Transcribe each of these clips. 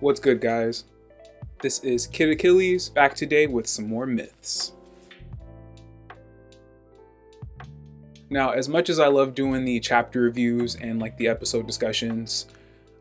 What's good, guys? This is Kid Achilles, back today with some more myths. Now, as much as I love doing the chapter reviews and like the episode discussions,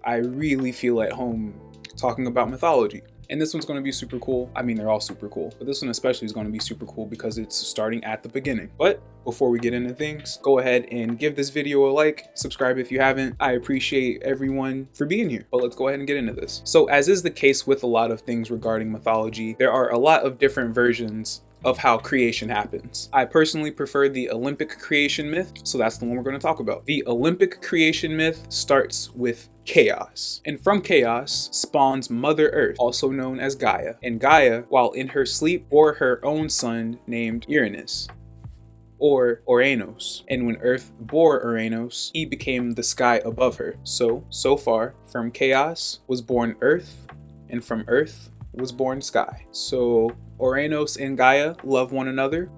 I really feel at home talking about mythology. And this one's going to be super cool. I mean, they're all super cool, but this one especially is going to be super cool because it's starting at the beginning. But before we get into things, go ahead and give this video a like, subscribe if you haven't. I appreciate everyone for being here, but let's go ahead and get into this. So as is the case with a lot of things regarding mythology, there are a lot of different versions of how creation happens. I personally prefer the Olympic creation myth, so that's the one we're going to talk about. The Olympic creation myth starts with chaos, and from chaos spawns Mother Earth, also known as Gaia. And Gaia, while in her sleep, bore her own son named Uranus, or Oranos. And when Earth bore Oranos, he became the sky above her. So far, from chaos was born Earth, and from Earth was born sky. So Oranos and Gaia love one another,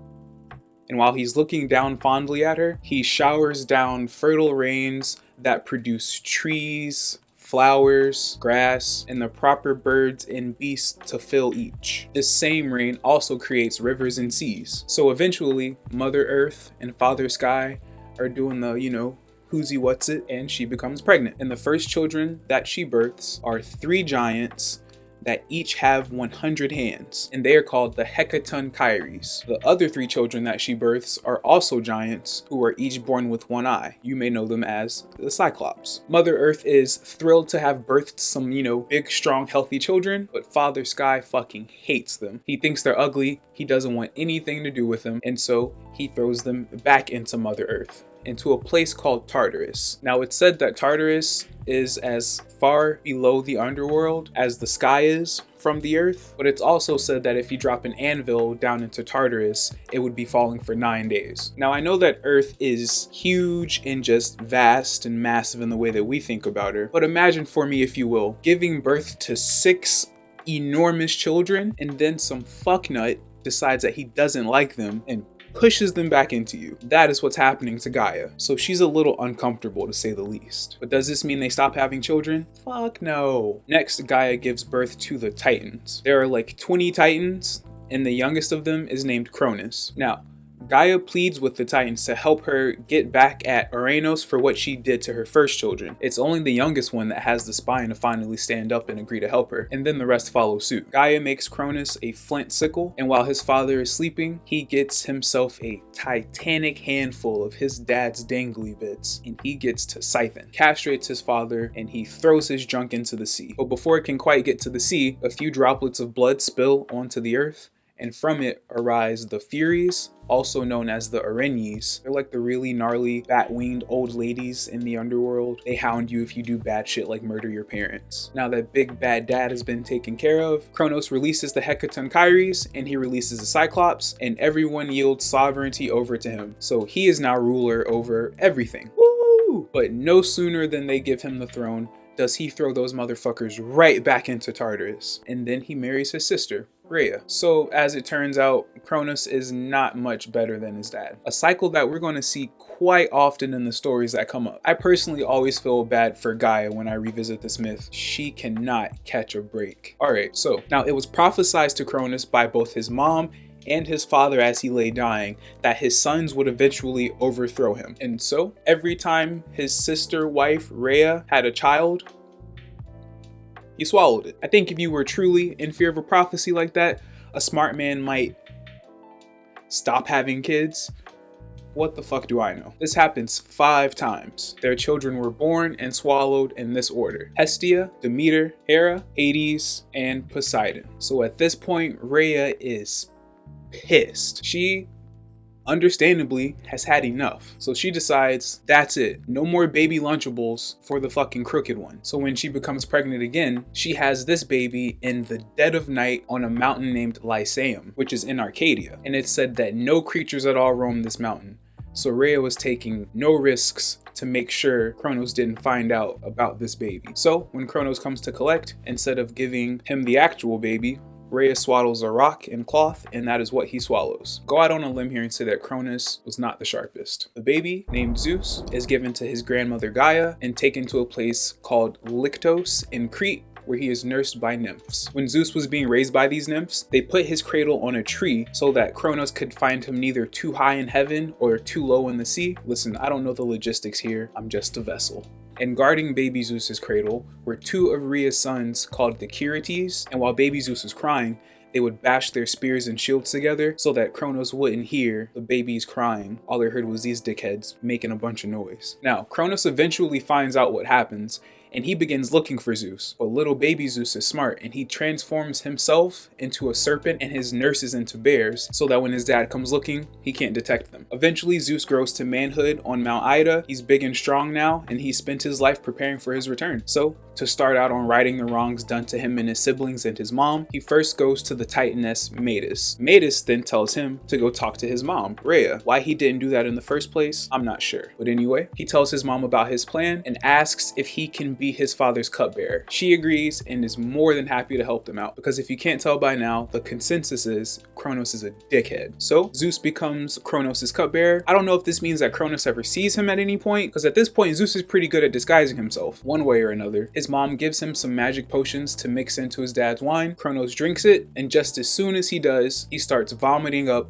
and while he's looking down fondly at her, he showers down fertile rains that produce trees, flowers, grass, and the proper birds and beasts to fill each. This same rain also creates rivers and seas. So eventually, Mother Earth and Father Sky are doing the, who's he what's it, and she becomes pregnant. And the first children that she births are 3 giants that each have 100 hands, and they are called the Hecatonchires. The other 3 children that she births are also giants who are each born with 1 eye. You may know them as the Cyclops. Mother Earth is thrilled to have birthed some, big, strong, healthy children, but Father Sky fucking hates them. He thinks they're ugly, he doesn't want anything to do with them, and so he throws them back into Mother Earth, into a place called Tartarus. Now, it's said that Tartarus is as far below the underworld as the sky is from the earth, but it's also said that if you drop an anvil down into Tartarus, it would be falling for 9 days. Now, I know that Earth is huge and just vast and massive in the way that we think about her, but imagine for me, if you will, giving birth to 6 enormous children, and then some fucknut decides that he doesn't like them and pushes them back into you. That is what's happening to Gaia. So she's a little uncomfortable, to say the least. But does this mean they stop having children? Fuck no. Next, Gaia gives birth to the Titans. There are like 20 Titans, and the youngest of them is named Cronus. Now, Gaia pleads with the Titans to help her get back at Oranos for what she did to her first children. It's only the youngest one that has the spine to finally stand up and agree to help her, and then the rest follow suit. Gaia makes Cronus a flint sickle, and while his father is sleeping, he gets himself a titanic handful of his dad's dangly bits, and he gets to Scython, castrates his father, and he throws his junk into the sea. But before it can quite get to the sea, a few droplets of blood spill onto the earth, and from it arise the Furies, also known as the Arañes. They're like the really gnarly, bat-winged old ladies in the underworld. They hound you if you do bad shit like murder your parents. Now that big bad dad has been taken care of, Kronos releases the Hecatonchires, and he releases the Cyclops, and everyone yields sovereignty over to him. So he is now ruler over everything. Woo! But no sooner than they give him the throne does he throw those motherfuckers right back into Tartarus. And then he marries his sister, Rhea. So as it turns out, Cronus is not much better than his dad. A cycle that we're going to see quite often in the stories that come up. I personally always feel bad for Gaia when I revisit this myth. She cannot catch a break. Alright, so now it was prophesied to Cronus by both his mom and his father as he lay dying that his sons would eventually overthrow him. And so every time his sister wife Rhea had a child, he swallowed it. I think if you were truly in fear of a prophecy like that, a smart man might stop having kids. What the fuck do I know? This happens 5 times. Their children were born and swallowed in this order: Hestia, Demeter, Hera, Hades, and Poseidon. So at this point, Rhea is pissed. She understandably has had enough. So she decides that's it. No more baby Lunchables for the fucking crooked one. So when she becomes pregnant again, she has this baby in the dead of night on a mountain named Lycaeum, which is in Arcadia. And it's said that no creatures at all roam this mountain. So Rhea was taking no risks to make sure Kronos didn't find out about this baby. So when Kronos comes to collect, instead of giving him the actual baby, Rhea swallows a rock and cloth, and that is what he swallows. Go out on a limb here and say that Cronus was not the sharpest. The baby, named Zeus, is given to his grandmother Gaia and taken to a place called Lyctos in Crete, where he is nursed by nymphs. When Zeus was being raised by these nymphs, they put his cradle on a tree so that Kronos could find him neither too high in heaven or too low in the sea. Listen, I don't know the logistics here, I'm just a vessel. And guarding baby Zeus's cradle were two of Rhea's sons called the Curetes, and while baby Zeus was crying, they would bash their spears and shields together so that Kronos wouldn't hear the babies crying. All they heard was these dickheads making a bunch of noise. Now, Kronos eventually finds out what happens, and he begins looking for Zeus. But little baby Zeus is smart, and he transforms himself into a serpent and his nurses into bears, so that when his dad comes looking, he can't detect them. Eventually, Zeus grows to manhood on Mount Ida. He's big and strong now, and he spent his life preparing for his return. So, to start out on righting the wrongs done to him and his siblings and his mom, he first goes to the Titaness Metis. Metis then tells him to go talk to his mom, Rhea. Why he didn't do that in the first place, I'm not sure. But anyway, he tells his mom about his plan and asks if he can be his father's cupbearer. She agrees and is more than happy to help them out, because if you can't tell by now, the consensus is Kronos is a dickhead. So Zeus becomes Kronos' cupbearer. I don't know if this means that Kronos ever sees him at any point, because at this point Zeus is pretty good at disguising himself one way or another. His mom gives him some magic potions to mix into his dad's wine. Kronos drinks it, and just as soon as he does, he starts vomiting up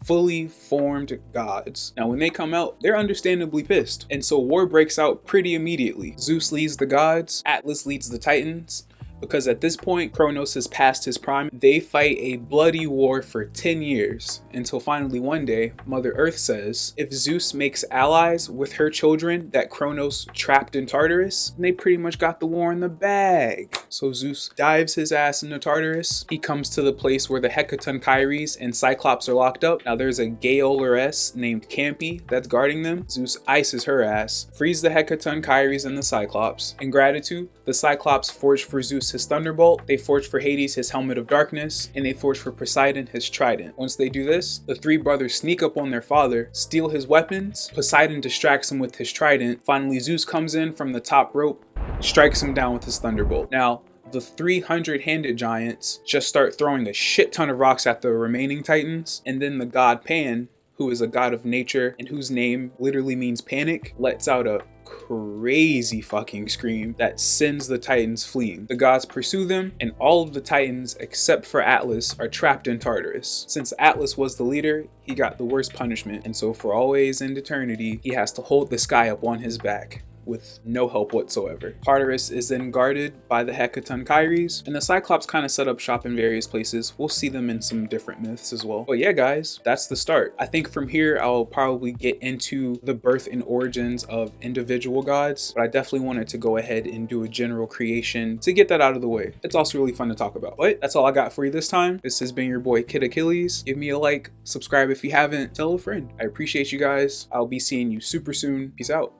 fully formed gods. Now when they come out, they're understandably pissed, and so war breaks out pretty immediately. Zeus leads the gods, Atlas leads the Titans, because at this point Kronos has passed his prime. They fight a bloody war for 10 years until finally one day Mother Earth says if Zeus makes allies with her children that Kronos trapped in Tartarus, they pretty much got the war in the bag. So Zeus dives his ass into Tartarus. He comes to the place where the Hecatonchires and Cyclops are locked up. Now there's a Gaoloress named Campi that's guarding them. Zeus ices her ass, frees the Hecatonchires and the Cyclops. In gratitude, the Cyclops forged for Zeus his thunderbolt, they forge for Hades his helmet of darkness, and they forge for Poseidon his trident. Once they do this, the three brothers sneak up on their father, steal his weapons, Poseidon distracts him with his trident, finally Zeus comes in from the top rope, strikes him down with his thunderbolt. Now, the 300-handed giants just start throwing a shit ton of rocks at the remaining titans, and then the god Pan, who is a god of nature and whose name literally means panic, lets out a crazy fucking scream that sends the titans fleeing. The gods pursue them, and all of the titans except for Atlas are trapped in Tartarus. Since Atlas was the leader, he got the worst punishment, and so for always and eternity, he has to hold the sky up on his back with no help whatsoever. Tartarus is then guarded by the Hecatonchires, and the Cyclops kind of set up shop in various places. We'll see them in some different myths as well. But yeah, guys, that's the start. I think from here, I'll probably get into the birth and origins of individual gods, but I definitely wanted to go ahead and do a general creation to get that out of the way. It's also really fun to talk about. But that's all I got for you this time. This has been your boy, Kid Achilles. Give me a like, subscribe if you haven't, tell a friend. I appreciate you guys. I'll be seeing you super soon. Peace out.